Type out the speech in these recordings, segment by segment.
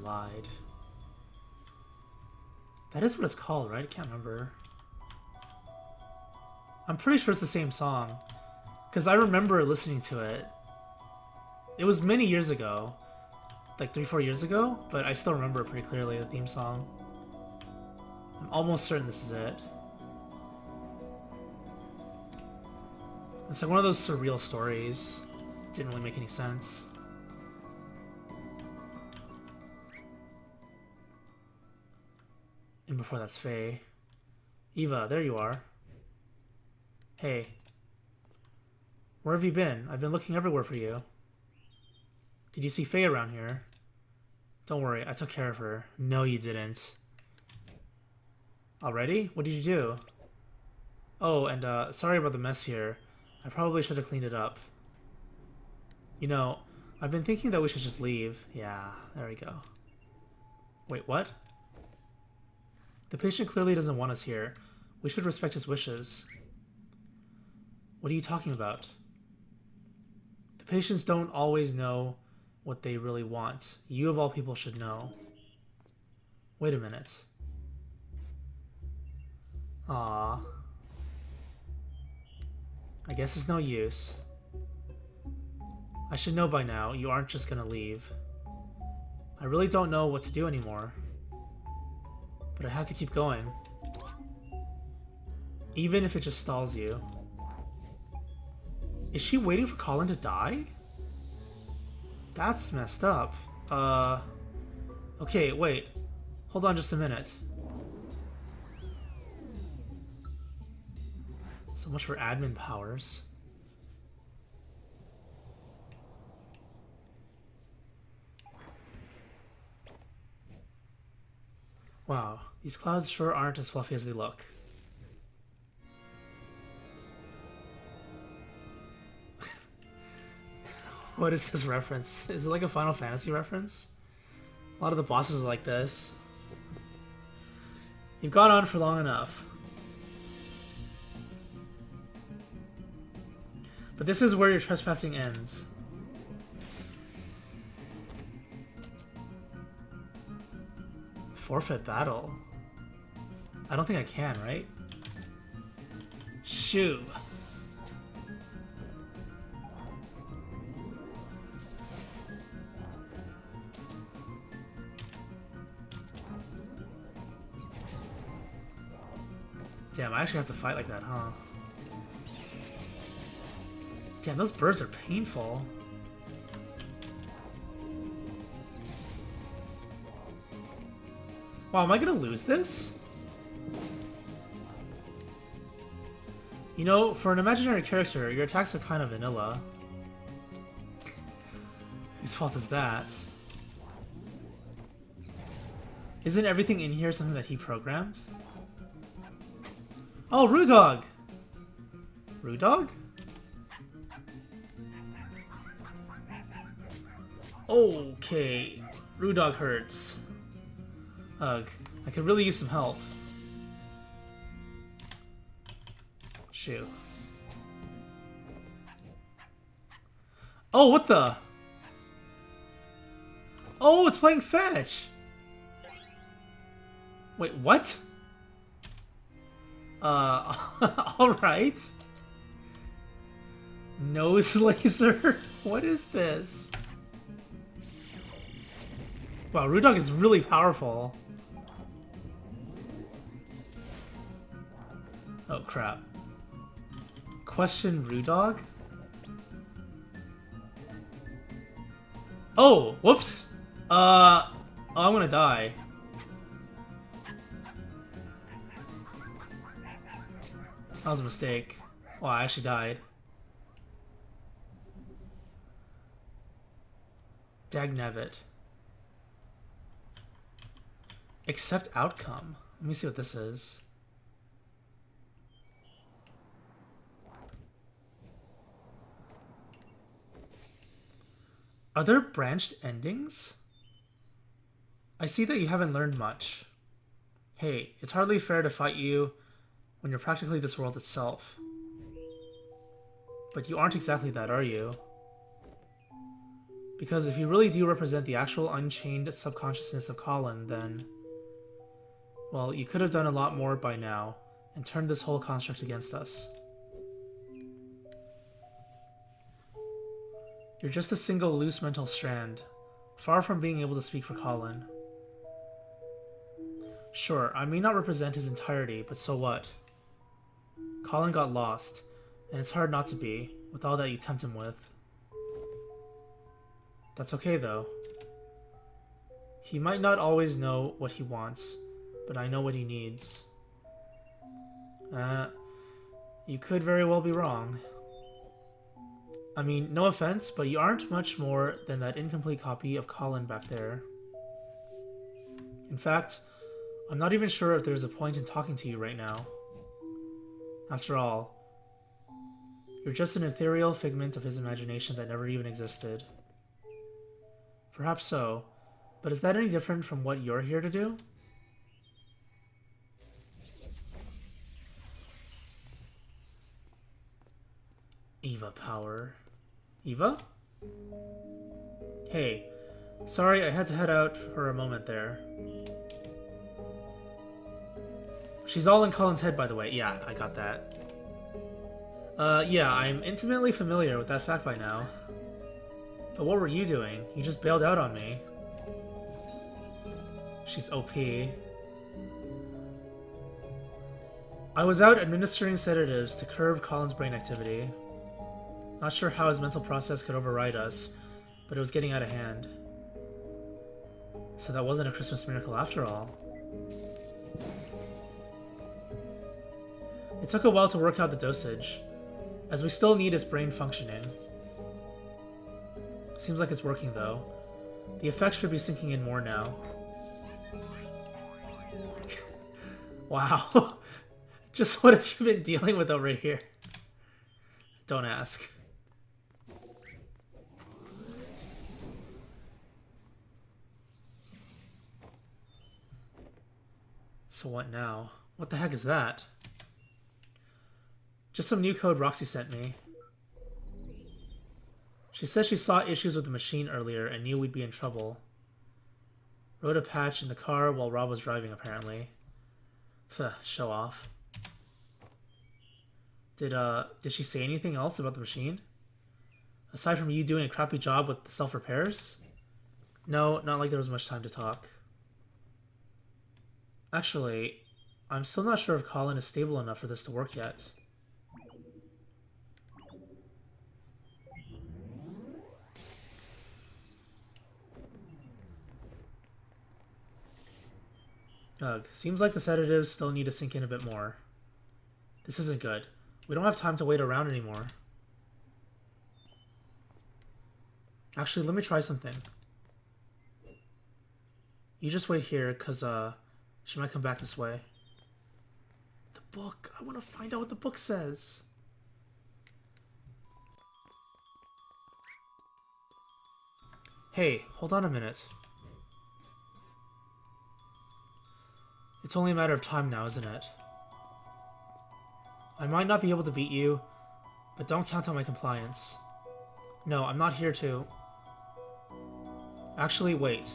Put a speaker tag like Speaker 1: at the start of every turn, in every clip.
Speaker 1: lied. That is what it's called, right? I can't remember. I'm pretty sure it's the same song. Because I remember listening to it. It was many years ago. Like 3-4 years ago. But I still remember it pretty clearly, the theme song. I'm almost certain this is it. It's like one of those surreal stories. Didn't really make any sense. And before that's Faye. Eva, there you are. Hey. Where have you been? I've been looking everywhere for you. Did you see Faye around here? Don't worry, I took care of her. No, you didn't. Already? What did you do? Oh, and sorry about the mess here. I probably should have cleaned it up. You know, I've been thinking that we should just leave. Yeah, there we go. Wait, what? The patient clearly doesn't want us here. We should respect his wishes. What are you talking about? The patients don't always know what they really want. You of all people should know. Wait a minute. Ah. I guess it's no use. I should know by now, you aren't just gonna leave. I really don't know what to do anymore. But I have to keep going. Even if it just stalls you. Is she waiting for Colin to die? That's messed up. Okay, wait. Hold on just a minute. So much for admin powers. Wow, these clouds sure aren't as fluffy as they look. What is this reference? Is it like a Final Fantasy reference? A lot of the bosses are like this. You've gone on for long enough. But this is where your trespassing ends. Forfeit battle? I don't think I can, right? Shoo. Damn, I actually have to fight like that, huh? Damn, those birds are painful. Wow, am I gonna lose this? You know, for an imaginary character, your attacks are kind of vanilla. Whose fault is that? Isn't everything in here something that he programmed? Oh, Rudog! Rudog? Okay, Rudog hurts. Ugh, I could really use some help. Shoot. Oh, what the? Oh, it's playing fetch! Wait, what? Alright. Nose laser? What is this? Wow, Rudog is really powerful. Oh, crap. Question Rudog? Oh, whoops! Oh, I'm gonna die. That was a mistake. Wow, I actually died. Dagnabbit. Accept outcome. Let me see what this is. Are there branched endings? I see that you haven't learned much. Hey, it's hardly fair to fight you when you're practically this world itself. But you aren't exactly that, are you? Because if you really do represent the actual unchained subconsciousness of Colin, then... well, you could have done a lot more by now, and turned this whole construct against us. You're just a single loose mental strand, far from being able to speak for Colin. Sure, I may not represent his entirety, but so what? Colin got lost, and it's hard not to be, with all that you tempt him with. That's okay, though. He might not always know what he wants, but I know what he needs. You could very well be wrong. I mean, no offense, but you aren't much more than that incomplete copy of Colin back there. In fact, I'm not even sure if there's a point in talking to you right now. After all, you're just an ethereal figment of his imagination that never even existed. Perhaps so, but is that any different from what you're here to do? Eva power. Eva? Hey, sorry I had to head out for a moment there. She's all in Colin's head, by the way. Yeah, I got that. Yeah, I'm intimately familiar with that fact by now. But what were you doing? You just bailed out on me. She's OP. I was out administering sedatives to curb Colin's brain activity. Not sure how his mental process could override us, but it was getting out of hand. So that wasn't a Christmas miracle after all. It took a while to work out the dosage, as we still need his brain functioning. Seems like it's working though. The effects should be sinking in more now. Wow. Just what have you been dealing with over here? Don't ask. So what now? What the heck is that? Just some new code Roxy sent me. She said she saw issues with the machine earlier and knew we'd be in trouble. Wrote a patch in the car while Rob was driving, apparently. Show off. Did she say anything else about the machine? Aside from you doing a crappy job with the self-repairs? No, not like there was much time to talk. Actually, I'm still not sure if Colin is stable enough for this to work yet. Ugh, seems like the sedatives still need to sink in a bit more. This isn't good. We don't have time to wait around anymore. Actually, let me try something. You just wait here, cause she might come back this way. The book! I want to find out what the book says! Hey, hold on a minute. It's only a matter of time now, isn't it? I might not be able to beat you, but don't count on my compliance. No, I'm not here to... Actually, wait.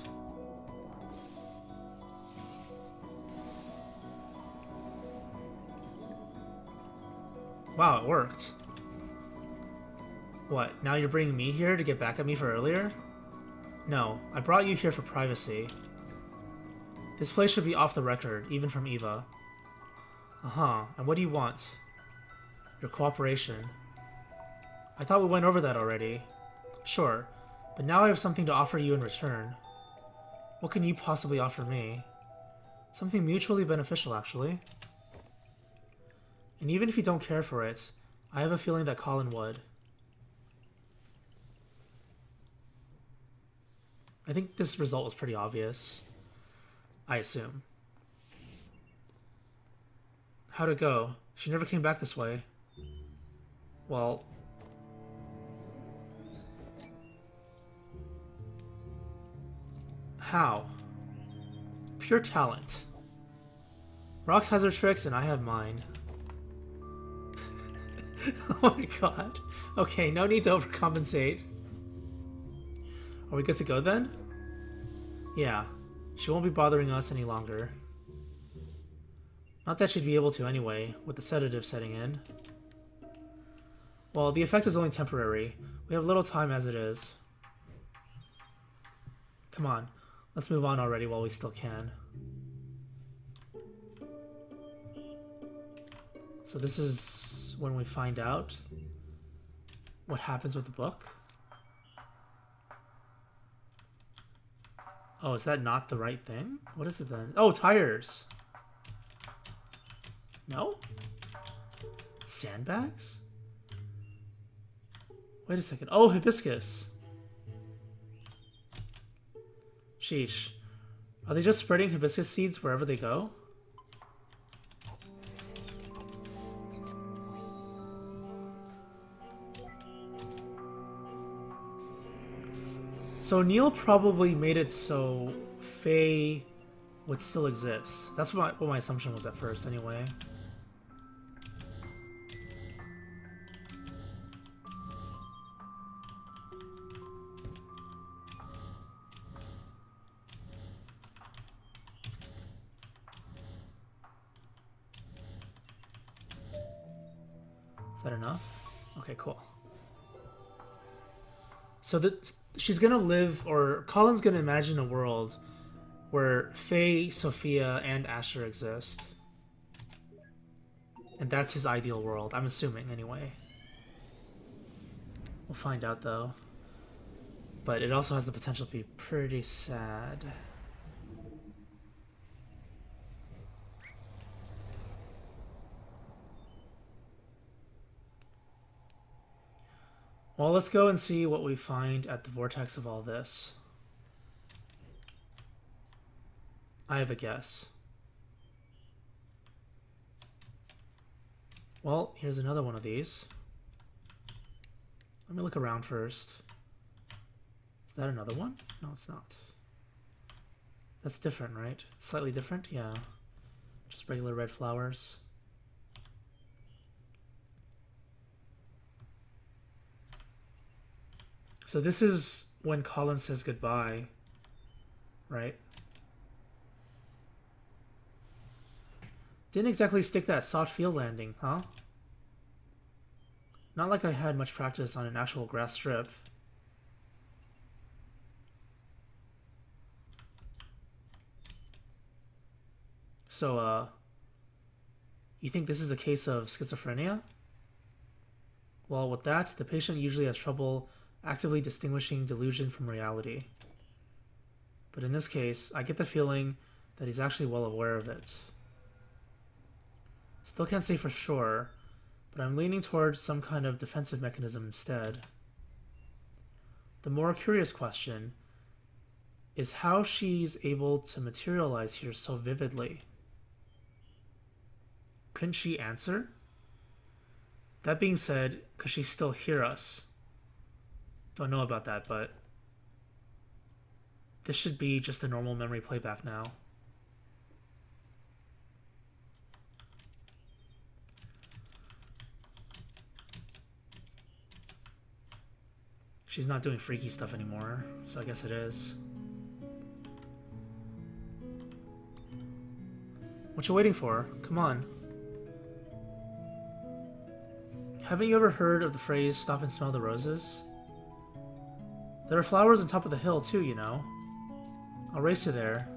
Speaker 1: Wow, it worked. What, now you're bringing me here to get back at me for earlier? No, I brought you here for privacy. This place should be off the record, even from Eva. Uh-huh, and what do you want? Your cooperation. I thought we went over that already. Sure, but now I have something to offer you in return. What can you possibly offer me? Something mutually beneficial, actually. And even if you don't care for it, I have a feeling that Colin would. I think this result was pretty obvious. I assume. How'd it go? She never came back this way. Well... How? Pure talent. Rox has her tricks and I have mine. Oh my god. Okay, no need to overcompensate. Are we good to go then? Yeah. She won't be bothering us any longer. Not that she'd be able to anyway, with the sedative setting in. Well, the effect is only temporary. We have little time as it is. Come on, let's move on already while we still can. So this is when we find out what happens with the book. Oh, is that not the right thing? What is it then? Oh, tires. No? Sandbags? Wait a second. Oh, hibiscus. Sheesh. Are they just spreading hibiscus seeds wherever they go? So Neil probably made it so Faye would still exist. That's what my assumption was at first, anyway. Is that enough? Okay, cool. So she's gonna live, or Colin's gonna imagine a world where Faye, Sophia, and Asher exist. And that's his ideal world, I'm assuming, anyway. We'll find out, though. But it also has the potential to be pretty sad. Well, let's go and see what we find at the vortex of all this. I have a guess. Well, here's another one of these. Let me look around first. Is that another one? No, it's not. That's different, right? Slightly different? Yeah. Just regular red flowers. So this is when Colin says goodbye, right? Didn't exactly stick that soft field landing, huh? Not like I had much practice on an actual grass strip. So, you think this is a case of schizophrenia? Well, with that, the patient usually has trouble actively distinguishing delusion from reality. But in this case, I get the feeling that he's actually well aware of it. Still can't say for sure, but I'm leaning towards some kind of defensive mechanism instead. The more curious question is how she's able to materialize here so vividly. Couldn't she answer? That being said, could she still hear us? Don't know about that, but this should be just a normal memory playback now. She's not doing freaky stuff anymore, so I guess it is. What you waiting for? Come on. Haven't you ever heard of the phrase, stop and smell the roses? There are flowers on top of the hill too, you know. I'll race you there.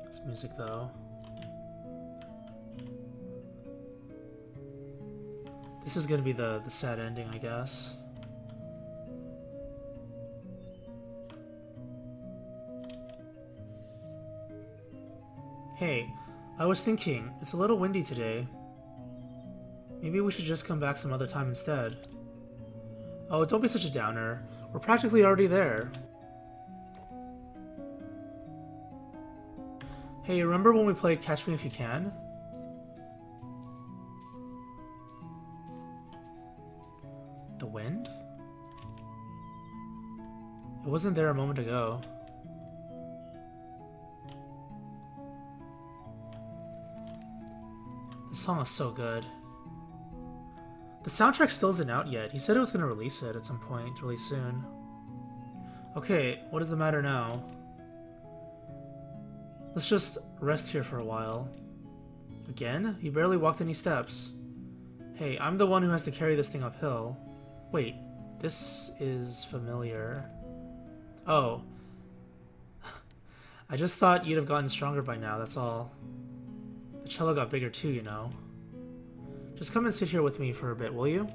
Speaker 1: This music, though. This is gonna be the sad ending, I guess. Hey, I was thinking, it's a little windy today. Maybe we should just come back some other time instead. Oh, don't be such a downer. We're practically already there. Hey, remember when we played Catch Me If You Can? The wind? It wasn't there a moment ago. This song is so good. The soundtrack still isn't out yet. He said it was going to release it at some point, really soon. Okay, what is the matter now? Let's just rest here for a while. Again? You barely walked any steps. Hey, I'm the one who has to carry this thing uphill. Wait, this is familiar. Oh. I just thought you'd have gotten stronger by now, that's all. The cello got bigger too, you know. Just come and sit here with me for a bit, will you?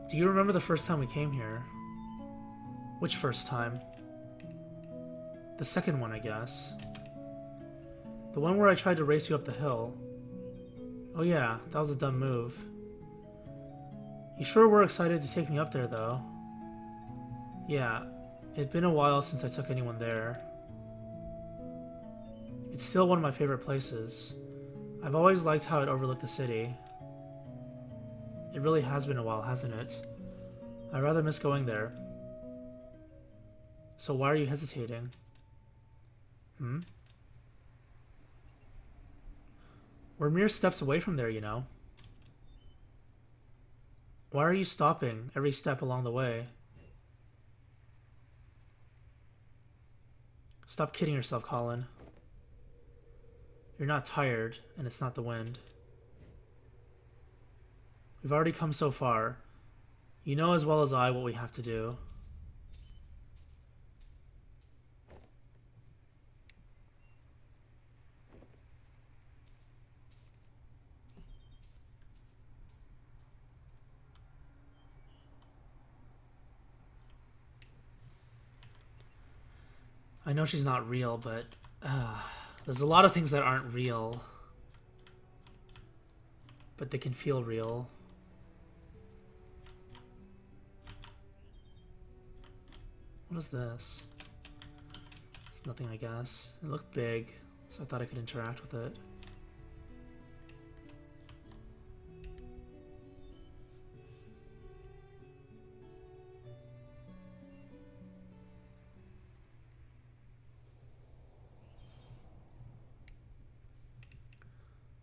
Speaker 1: Do you remember the first time we came here? Which first time? The second one, I guess. The one where I tried to race you up the hill. Oh yeah, that was a dumb move. You sure were excited to take me up there, though. Yeah, it'd been a while since I took anyone there. It's still one of my favorite places. I've always liked how it overlooked the city. It really has been a while, hasn't it? I rather miss going there. So why are you hesitating? We're mere steps away from there, you know. Why are you stopping every step along the way? Stop kidding yourself, Colin. You're not tired, and it's not the wind. We've already come so far. You know as well as I what we have to do. I know she's not real, but there's a lot of things that aren't real. But they can feel real. What is this? It's nothing, I guess. It looked big, so I thought I could interact with it.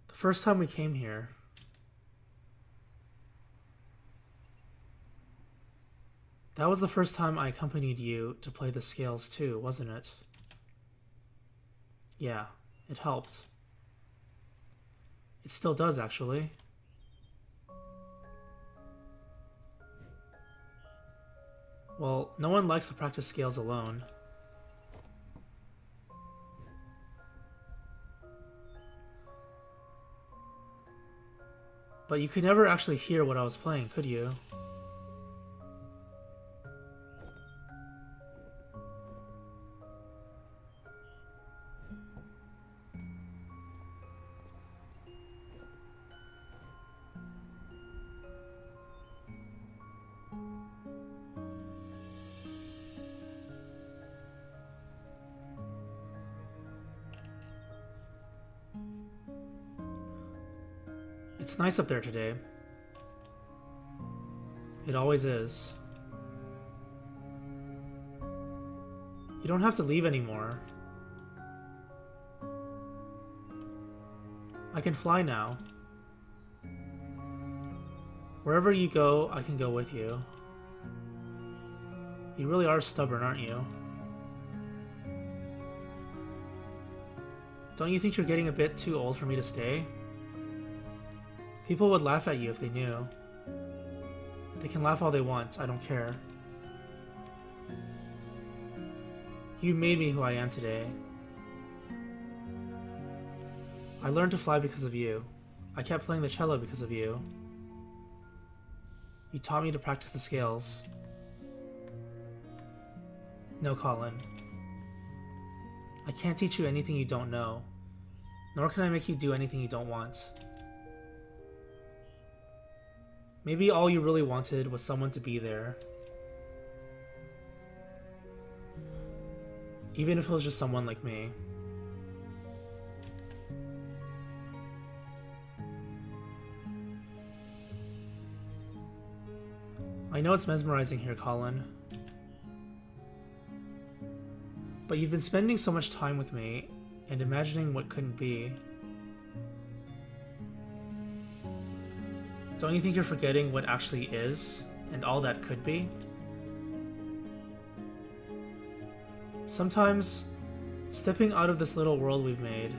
Speaker 1: The first time we came here, that was the first time I accompanied you to play the scales too, wasn't it? Yeah, it helped. It still does, actually. Well, no one likes to practice scales alone. But you could never actually hear what I was playing, could you? It's nice up there today. It always is. You don't have to leave anymore. I can fly now. Wherever you go, I can go with you. You really are stubborn, aren't you? Don't you think you're getting a bit too old for me to stay? People would laugh at you if they knew. They can laugh all they want, I don't care. You made me who I am today. I learned to fly because of you. I kept playing the cello because of you. You taught me to practice the scales. No, Colin. I can't teach you anything you don't know, nor can I make you do anything you don't want. Maybe all you really wanted was someone to be there. Even if it was just someone like me. I know it's mesmerizing here, Colin. But you've been spending so much time with me and imagining what couldn't be. Don't you think you're forgetting what actually is and all that could be? Sometimes, stepping out of this little world we've made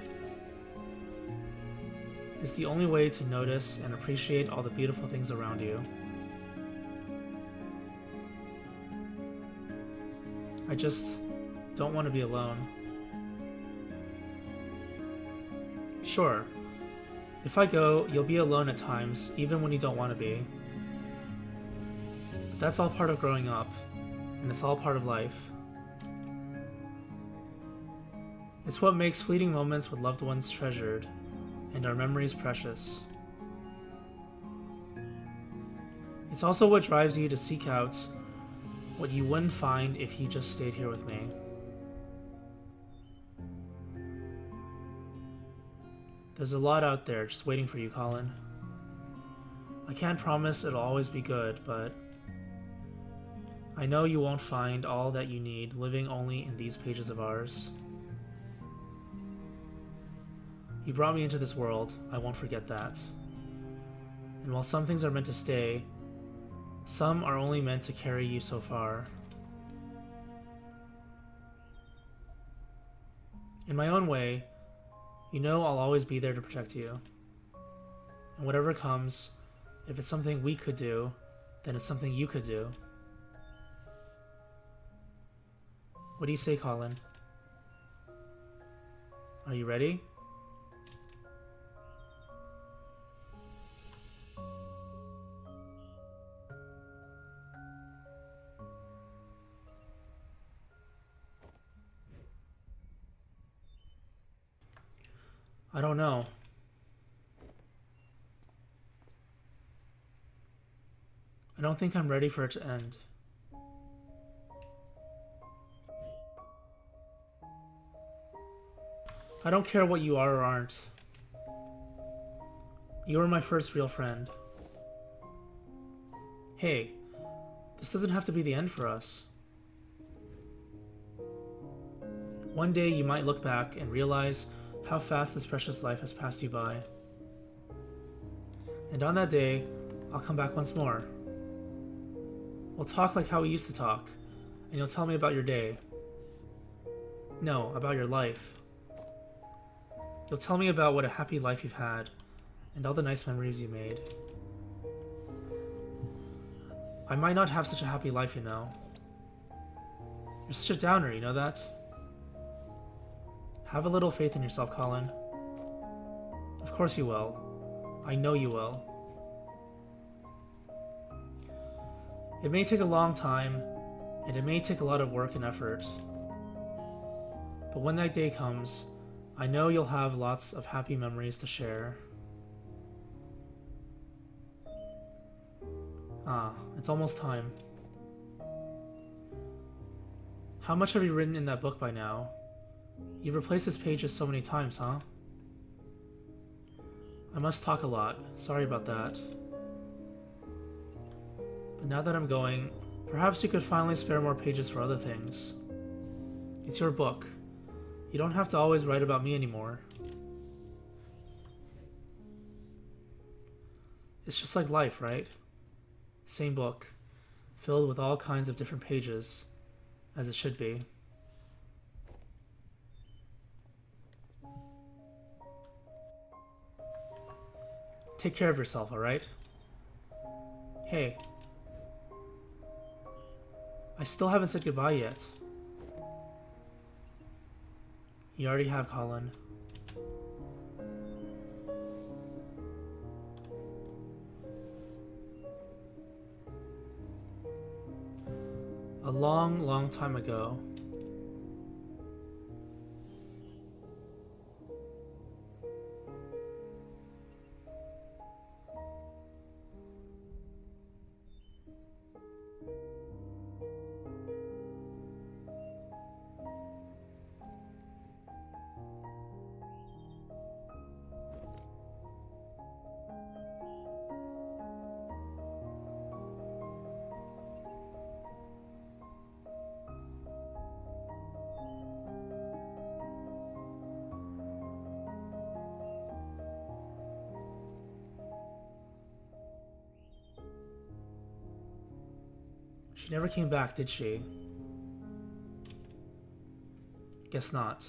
Speaker 1: is the only way to notice and appreciate all the beautiful things around you. I just don't want to be alone. Sure, if I go, you'll be alone at times, even when you don't want to be. But that's all part of growing up, and it's all part of life. It's what makes fleeting moments with loved ones treasured, and our memories precious. It's also what drives you to seek out what you wouldn't find if you just stayed here with me. There's a lot out there just waiting for you, Colin. I can't promise it'll always be good, but I know you won't find all that you need living only in these pages of ours. You brought me into this world, I won't forget that. And while some things are meant to stay, some are only meant to carry you so far. In my own way, you know I'll always be there to protect you. And whatever comes, if it's something we could do, then it's something you could do. What do you say, Colin? Are you ready? I don't know. I don't think I'm ready for it to end. I don't care what you are or aren't. You were my first real friend. Hey, this doesn't have to be the end for us. One day you might look back and realize how fast this precious life has passed you by. And on that day, I'll come back once more. We'll talk like how we used to talk, and you'll tell me about your day. No, about your life. You'll tell me about what a happy life you've had, and all the nice memories you made. I might not have such a happy life, you know. You're such a downer, you know that? Have a little faith in yourself, Colin. Of course you will. I know you will. It may take a long time, and it may take a lot of work and effort. But when that day comes, I know you'll have lots of happy memories to share. Ah, it's almost time. How much have you written in that book by now? You've replaced this pages so many times, huh? I must talk a lot. Sorry about that. But now that I'm going, perhaps you could finally spare more pages for other things. It's your book. You don't have to always write about me anymore. It's just like life, right? Same book, filled with all kinds of different pages, as it should be. Take care of yourself, alright? Hey. I still haven't said goodbye yet. You already have, Colin. A long, long time ago, She never came back, did she? Guess not.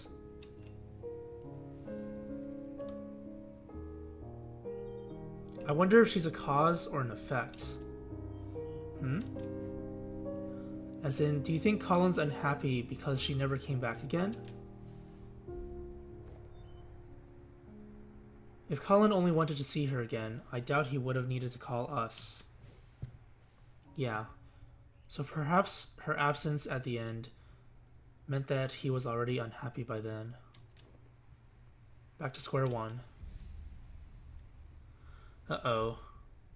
Speaker 1: I wonder if she's a cause or an effect. As in, do you think Colin's unhappy because she never came back again? If Colin only wanted to see her again, I doubt he would have needed to call us. Yeah. So perhaps her absence at the end meant that he was already unhappy by then. Back to square one. Uh-oh.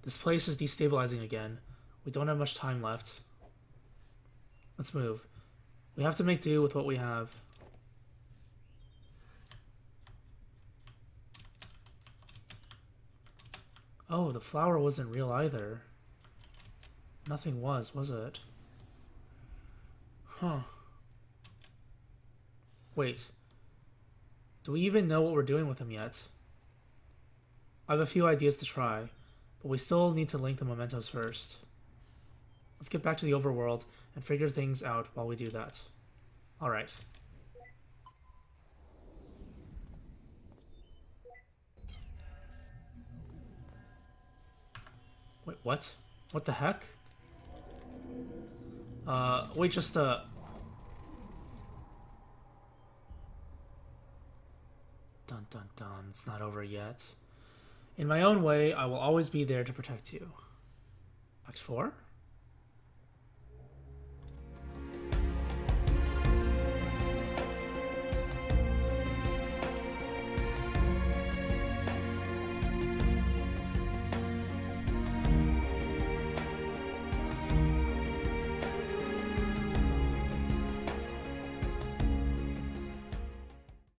Speaker 1: This place is destabilizing again. We don't have much time left. Let's move. We have to make do with what we have. Oh, the flower wasn't real either. Nothing was it? Huh. Wait. Do we even know what we're doing with him yet? I have a few ideas to try, but we still need to link the mementos first. Let's get back to the overworld and figure things out while we do that. Alright. Wait, what? What the heck? Wait, just, Dun dun dun, it's not over yet. In my own way, I will always be there to protect you. Act 4?